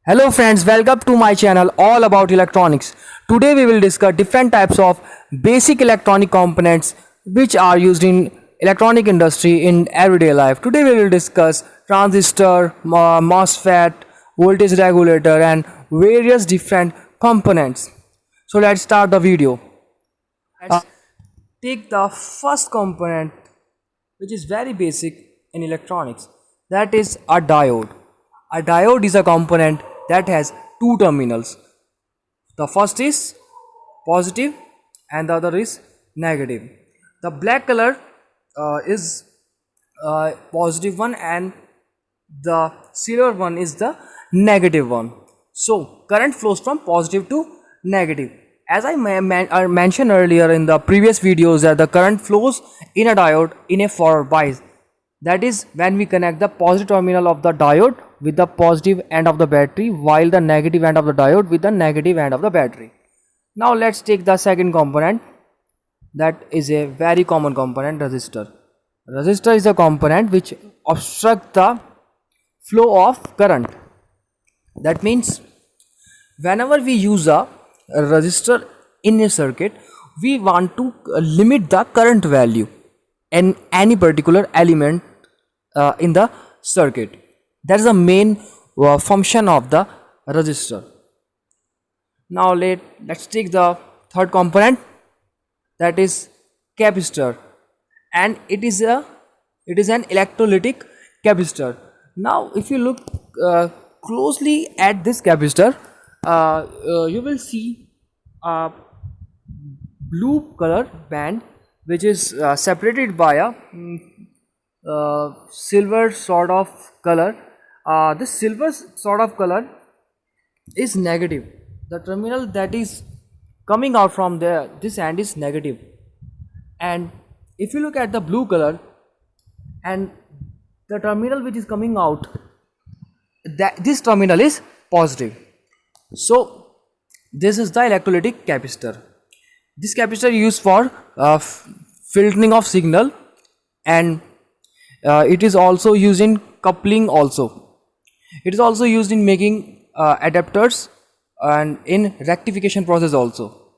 Hello friends, welcome to my channel all about electronics. Today we will discuss different types of basic electronic components which are used in electronic industry in everyday life. Today we will discuss transistor, MOSFET, voltage regulator and various different components. So let's start the video. Let's take the first component which is very basic in electronics, that is a diode. A diode is a component that has two terminals. The first is positive and the other is negative. The black color is positive one and the silver one is the negative one. So current flows from positive to negative. As I mentioned earlier in the previous videos, that the current flows in a diode in a forward bias. That is when we connect the positive terminal of the diode with the positive end of the battery, while the negative end of the diode with the negative end of the battery. Now let's take the second component, that is a very common component, resistor. Resistor is a component which obstructs the flow of current. That means whenever we use a resistor in a circuit, we want to limit the current value in any particular element in the circuit. That is the main function of the resistor. Now let's take the third component, that is capacitor, and it is an electrolytic capacitor. Now if you look closely at this capacitor, you will see a blue color band which is separated by a silver sort of color. This silver sort of color is negative. The terminal that is coming out from this end is negative, and if you look at the blue color and the terminal which is coming out, this terminal is positive. So this is the electrolytic capacitor. This capacitor is used for filtering of signal, and it is also used in coupling also. It is also used in making adapters and in rectification process also.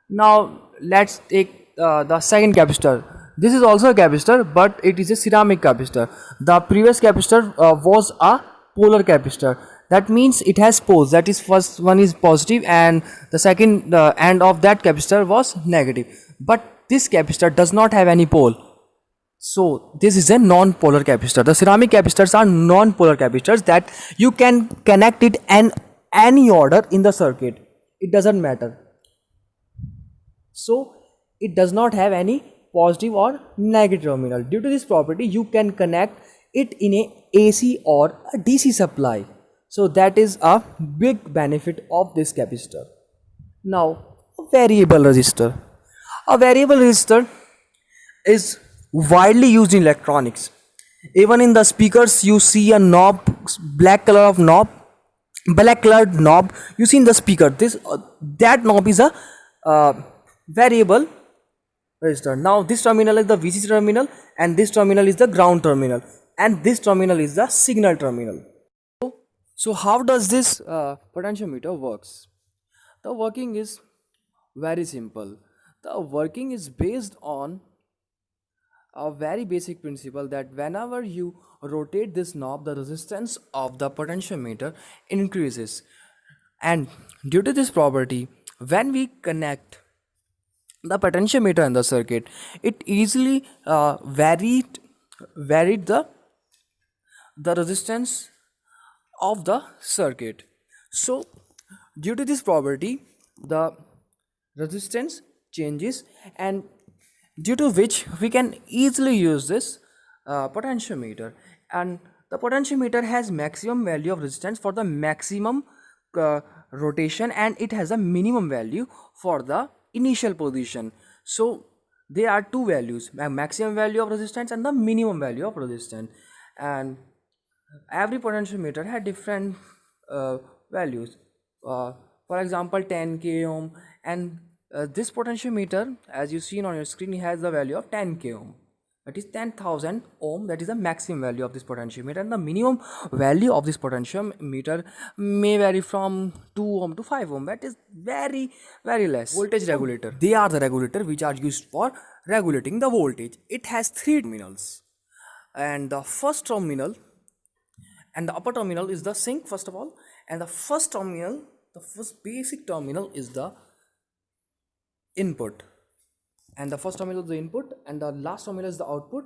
Now let's take the second capacitor. This is also a capacitor, but it is a ceramic capacitor. The previous capacitor was a polar capacitor. That means it has poles. That is, first one is positive and the second end of that capacitor was negative. But this capacitor does not have any pole. So this is a non-polar capacitor. The ceramic capacitors are non-polar capacitors that you can connect it in any order in the circuit. It doesn't matter. So it does not have any positive or negative terminal. Due to this property, you can connect it in a AC or a DC supply. So that is a big benefit of this capacitor. Now, a variable resistor. A variable resistor is widely used in electronics. Even in the speakers, you see a knob, black colored knob you see in the speaker. That knob is a variable resistor. Now this terminal is the VCC terminal, and this terminal is the ground terminal, and this terminal is the signal terminal. So how does this potentiometer works? The working is very simple. The working is based on a very basic principle, that whenever you rotate this knob, the resistance of the potentiometer increases. And due to this property, when we connect the potentiometer in the circuit, it easily varied the resistance of the circuit. So due to this property, the resistance changes, and due to which we can easily use this potentiometer. And the potentiometer has maximum value of resistance for the maximum rotation, and it has a minimum value for the initial position. So there are two values, maximum value of resistance and the minimum value of resistance, and every potentiometer had different values. For example, 10k ohm, and this potentiometer, as you seen on your screen, has the value of 10k ohm. that is 10,000 ohm. That is the maximum value of this potentiometer, and the minimum value of this potentiometer may vary from 2 ohm to 5 ohm. That is very less. Voltage regulator, they are the regulator which are used for regulating the voltage. It has three terminals, and the first terminal and the upper terminal is the sink first of all, and the first terminal, the first basic terminal is the input, and the first terminal is the input, and the last terminal is the output,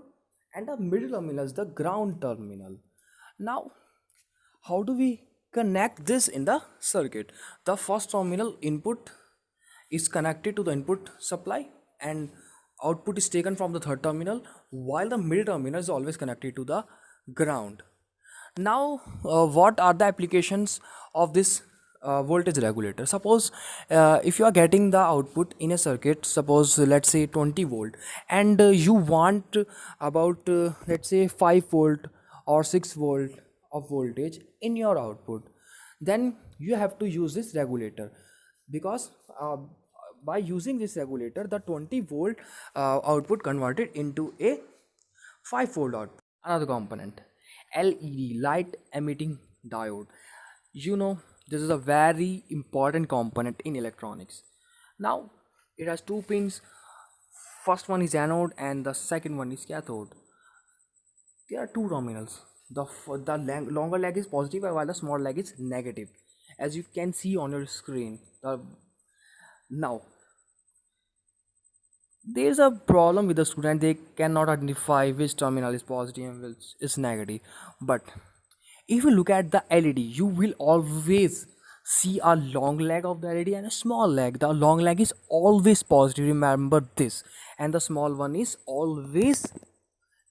and the middle terminal is the ground terminal. Now how do we connect this in the circuit? The first terminal input is connected to the input supply, and output is taken from the third terminal, while the middle terminal is always connected to the ground. Now what are the applications of this voltage regulator? Suppose if you are getting the output in a circuit, suppose let's say 20 volt, and you want about let's say 5 volt or 6 volt of voltage in your output, then you have to use this regulator, because by using this regulator the 20 volt output converted into a 5 volt output. Another component, LED, light emitting diode. You know, this is a very important component in electronics. Now it has two pins. First one is anode and the second one is cathode. There are two terminals. The longer leg is positive while the small leg is negative, as you can see on your screen. Now there is a problem with the student, they cannot identify which terminal is positive and which is negative. But if you look at the LED, you will always see a long leg of the LED and a small leg. The long leg is always positive, remember this, and the small one is always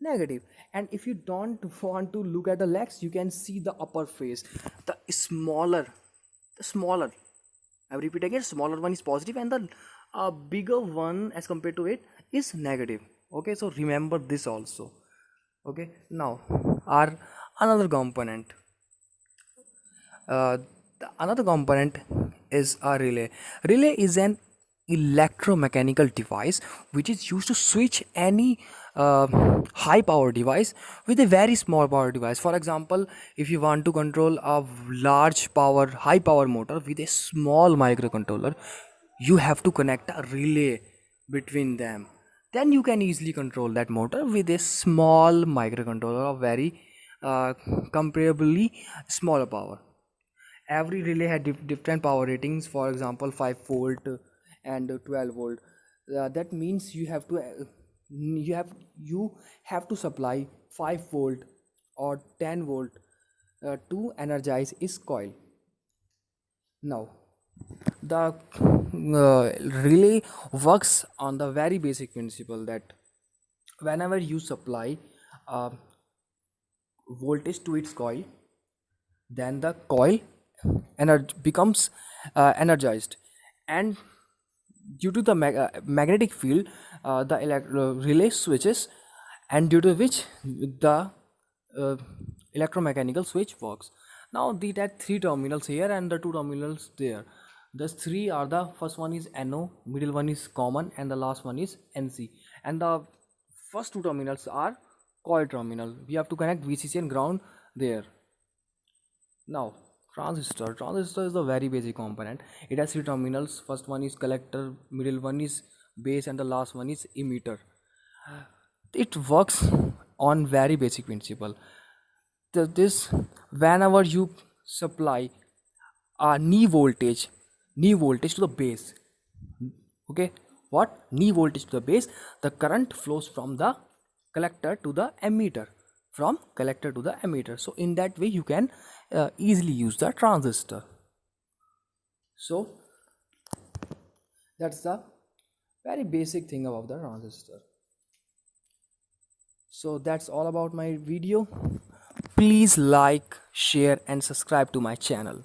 negative. And if you don't want to look at the legs, you can see the upper face, the smaller, I repeat again, smaller one is positive and the bigger one as compared to it is negative. Okay, so remember this also. Okay, now our another component, uh, another component is a relay. Relay is an electromechanical device which is used to switch any high power device with a very small power device. For example, if you want to control a large power high power motor with a small microcontroller, you have to connect a relay between them. Then you can easily control that motor with a small microcontroller of very uh, comparably smaller power. Every relay had different power ratings, for example 5 volt and 12 volt. That means you have to supply 5 volt or 10 volt to energize its coil. Now the relay works on the very basic principle that whenever you supply uh, voltage to its coil, then the coil becomes energized, and due to the magnetic field, the relay switches, and due to which the uh, electromechanical switch works. Now that three terminals here and the two terminals there, the three are, the first one is NO, middle one is common, and the last one is NC, and the first two terminals are coil terminal. We have to connect VCC and ground there. Now transistor is a very basic component. It has three terminals. First one is collector, middle one is base, and the last one is emitter. It works on very basic principle. This whenever you supply a knee voltage to the base. Okay, what knee voltage to the base, the current flows from the collector to the emitter, from collector to the emitter. So in that way you can easily use the transistor. So that's the very basic thing about the transistor. So that's all about my video. Please like, share and subscribe to my channel.